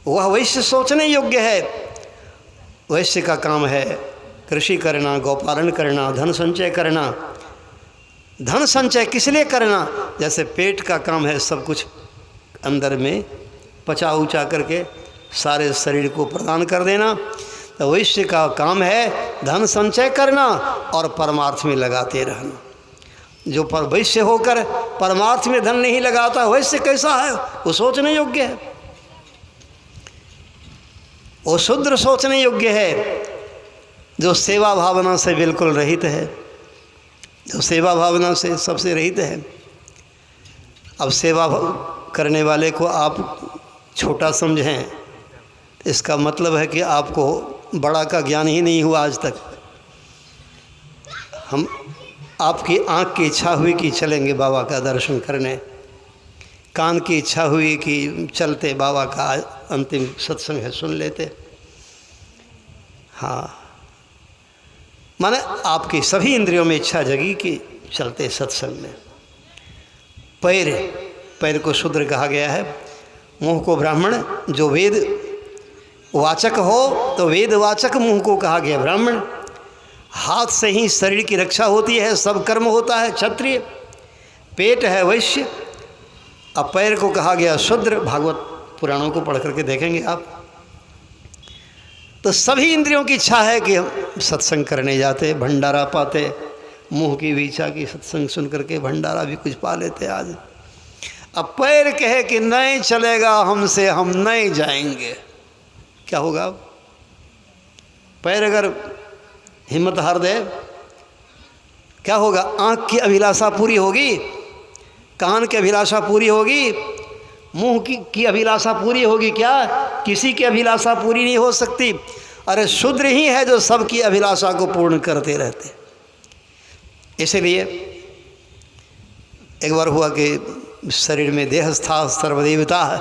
वह वैश्य सोचने योग्य है। वैश्य का काम है कृषि करना, गौपालन करना, धन संचय करना। धन संचय किस लिए करना? जैसे पेट का काम है सब कुछ अंदर में पचा उचा करके सारे शरीर को प्रदान कर देना, तो वैश्य का काम है धन संचय करना और परमार्थ में लगाते रहना। जो पर वैश्य होकर परमार्थ में धन नहीं लगाता, वैश्य कैसा है? वो सोचने योग्य है। वो शूद्र सोचने योग्य है जो सेवा भावना से बिल्कुल रहित है, जो सेवा भावना से सबसे रहित है। अब सेवा करने वाले को आप छोटा समझें, इसका मतलब है कि आपको बड़ा का ज्ञान ही नहीं हुआ आज तक। हम आपकी आँख की इच्छा हुई कि चलेंगे बाबा का दर्शन करने, कान की इच्छा हुई कि चलते बाबा का अंतिम सत्संग है सुन लेते। हाँ, माने आपकी सभी इंद्रियों में इच्छा जगी कि चलते सत्संग में। पैर को शूद्र कहा गया है, मुँह को ब्राह्मण। जो वेद वाचक हो तो वेद वाचक मुँह को कहा गया ब्राह्मण। हाथ से ही शरीर की रक्षा होती है, सब कर्म होता है क्षत्रिय। पेट है वैश्य, अब पैर को कहा गया शूद्र। भागवत पुराणों को पढ़ करके देखेंगे आप। तो सभी इंद्रियों की इच्छा है कि हम सत्संग करने जाते, भंडारा पाते। मुंह की भी इच्छा की सत्संग सुन करके भंडारा भी कुछ पा लेते आज। अब पैर कहे कि नहीं चलेगा हमसे, हम नहीं जाएंगे, क्या होगा? पैर अगर हिम्मत हार दे क्या होगा? आँख की अभिलाषा पूरी होगी, कान की अभिलाषा पूरी होगी, मुंह की अभिलाषा पूरी होगी क्या? किसी की अभिलाषा पूरी नहीं हो सकती। अरे शूद्र ही है जो सबकी अभिलाषा को पूर्ण करते रहते। इसलिए एक बार हुआ कि शरीर में देहस्था सर्वदेवता है,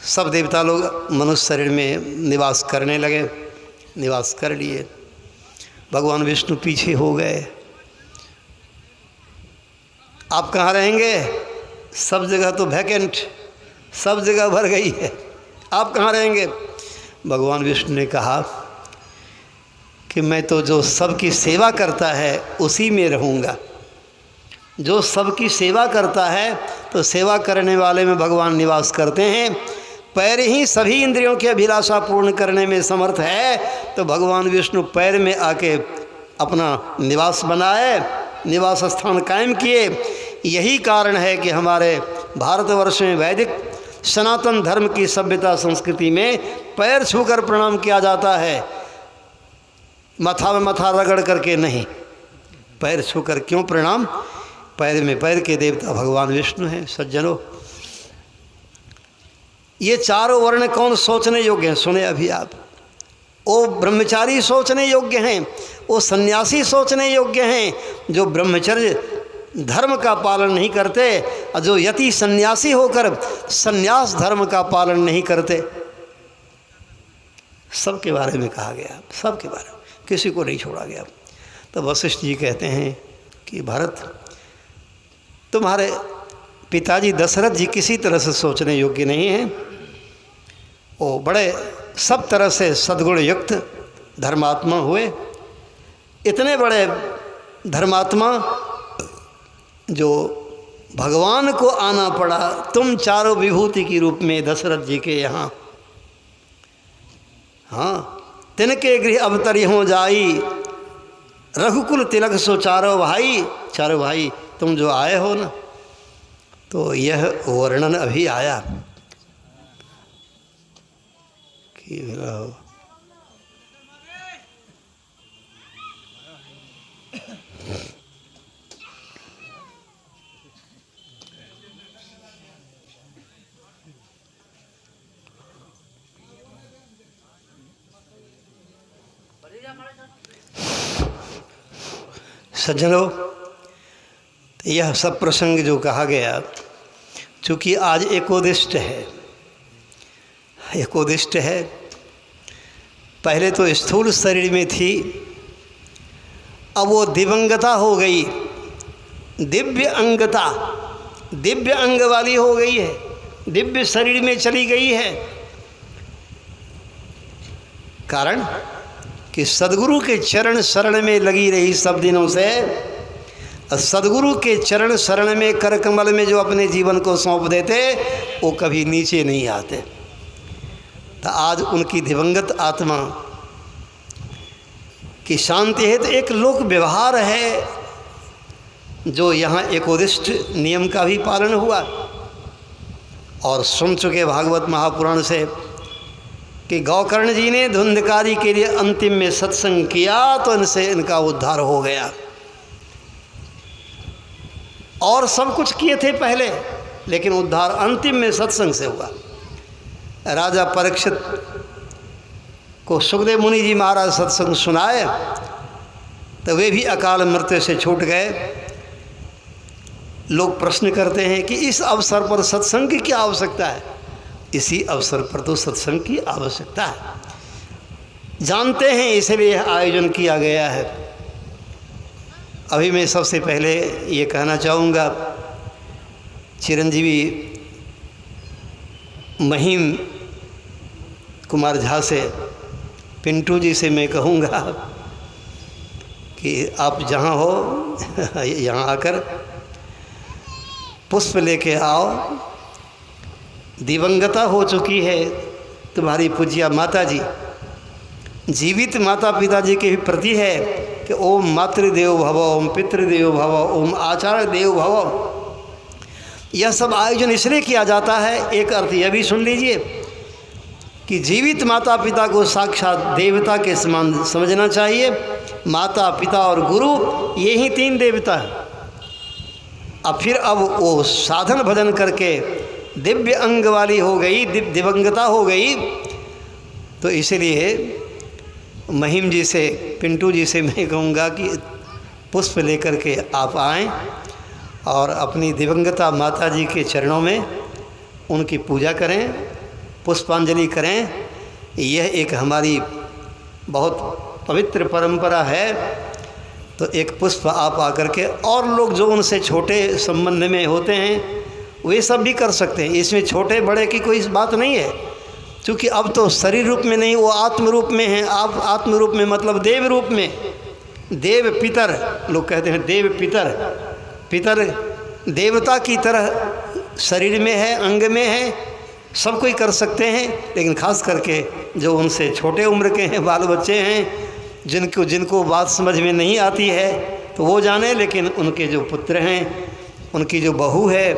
सब देवता लोग मनुष्य शरीर में निवास करने लगे। निवास कर लिए, भगवान विष्णु पीछे हो गए। आप कहाँ रहेंगे? सब जगह तो वैकेंट, सब जगह भर गई है, आप कहाँ रहेंगे? भगवान विष्णु ने कहा कि मैं तो जो सबकी सेवा करता है उसी में रहूँगा। जो सबकी सेवा करता है तो सेवा करने वाले में भगवान निवास करते हैं। पैर ही सभी इंद्रियों की अभिलाषा पूर्ण करने में समर्थ है, तो भगवान विष्णु पैर में आके अपना निवास बनाए, निवास स्थान कायम किए। यही कारण है कि हमारे भारतवर्ष में वैदिक सनातन धर्म की सभ्यता संस्कृति में पैर छूकर प्रणाम किया जाता है, माथा में माथा रगड़ करके नहीं, पैर छूकर क्यों प्रणाम? पैर में पैर के देवता भगवान विष्णु हैं। सज्जनों, ये चारों वर्ण कौन सोचने योग्य हैं? सुने अभी आप। वो ब्रह्मचारी सोचने योग्य हैं, वो सन्यासी सोचने योग्य हैं जो ब्रह्मचर्य धर्म का पालन नहीं करते, और जो यति सन्यासी होकर सन्यास धर्म का पालन नहीं करते। सबके बारे में कहा गया, सबके बारे में, किसी को नहीं छोड़ा गया। तो वशिष्ठ जी कहते हैं कि भरत, तुम्हारे पिताजी दशरथ जी किसी तरह से सोचने योग्य नहीं हैं। वो बड़े सब तरह से सद्गुण युक्त धर्मात्मा हुए, इतने बड़े धर्मात्मा जो भगवान को आना पड़ा, तुम चारों विभूति की रूप में दशरथ जी के यहाँ। हाँ, तिनके गृह अवतरी हो जाई, रघुकुल तिलक सो चारों भाई। चारों भाई तुम जो आए हो ना, तो यह वर्णन अभी आया कि सज्जनों, यह सब प्रसंग जो कहा गया, चूँकि आज एकोदिष्ट है, एकोदिष्ट है। पहले तो स्थूल शरीर में थी, अब वो दिवंगता हो गई, दिव्य अंगता, दिव्य अंग वाली हो गई है, दिव्य शरीर में चली गई है। कारण कि सद्गुरु के चरण शरण में लगी रही सब दिनों से। सद्गुरु के चरण शरण में, कर कमल में जो अपने जीवन को सौंप देते, वो कभी नीचे नहीं आते। तो आज उनकी दिवंगत आत्मा की शांति है। तो एक लोक व्यवहार है जो यहाँ एकोदिष्ट नियम का भी पालन हुआ। और सुन चुके भागवत महापुराण से कि गौकर्ण जी ने धुंधकारी के लिए अंतिम में सत्संग किया, तो इनसे इनका उद्धार हो गया। और सब कुछ किए थे पहले, लेकिन उद्धार अंतिम में सत्संग से हुआ। राजा परीक्षित को सुखदेव मुनि जी महाराज सत्संग सुनाए, तो वे भी अकाल मृत्यु से छूट गए। लोग प्रश्न करते हैं कि इस अवसर पर सत्संग की क्या आवश्यकता है? इसी अवसर पर तो सत्संग की आवश्यकता है। जानते हैं, इसलिए आयोजन किया गया है। अभी मैं सबसे पहले ये कहना चाहूँगा, चिरंजीवी महिम कुमार झा से, पिंटू जी से मैं कहूँगा कि आप जहाँ हो यहाँ आकर पुष्प लेके आओ। दिवंगता हो चुकी है तुम्हारी पूज्या माता जी, जीवित माता पिताजी के भी प्रति है कि ओम मातृदेव भव, ओम पितृदेव भव, ओम आचार्य देव भव। यह सब आयोजन इसलिए किया जाता है। एक अर्थ यह भी सुन लीजिए कि जीवित माता पिता को साक्षात देवता के समान समझना चाहिए। माता पिता और गुरु, ये ही तीन देवता हैं। अब वो साधन भजन करके दिव्य अंग वाली हो गई, दिवंगता हो गई। तो इसलिए महिम जी से, पिंटू जी से मैं कहूँगा कि पुष्प लेकर के आप आएँ और अपनी दिवंगता माता जी के चरणों में उनकी पूजा करें, पुष्पांजलि करें। यह एक हमारी बहुत पवित्र परंपरा है। तो एक पुष्प आप आकर के, और लोग जो उनसे छोटे संबंध में होते हैं वे सब भी कर सकते हैं। इसमें छोटे बड़े की कोई बात नहीं है, क्योंकि अब तो शरीर रूप में नहीं, वो आत्म रूप में है। आप आत्म रूप में मतलब देव रूप में, देव पितर लोग कहते हैं, देव पितर, पितर देवता की तरह शरीर में है, अंग में है, सब कोई कर सकते हैं। लेकिन खास करके जो उनसे छोटे उम्र के हैं, बाल बच्चे हैं, जिनको बात समझ में नहीं आती है तो वो जाने। लेकिन उनके जो पुत्र हैं, उनकी जो बहू है,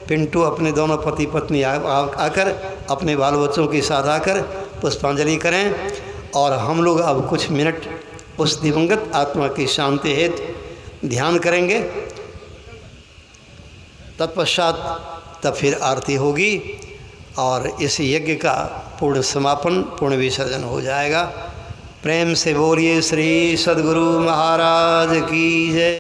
पिंटू अपने दोनों पति पत्नी आकर अपने बाल बच्चों के साथ आकर पुष्पांजलि करें। और हम लोग अब कुछ मिनट उस दिवंगत आत्मा की शांति हेतु ध्यान करेंगे। तत्पश्चात तब फिर आरती होगी और इस यज्ञ का पूर्ण समापन, पूर्ण विसर्जन हो जाएगा। प्रेम से बोलिए श्री सद्गुरु महाराज की जय।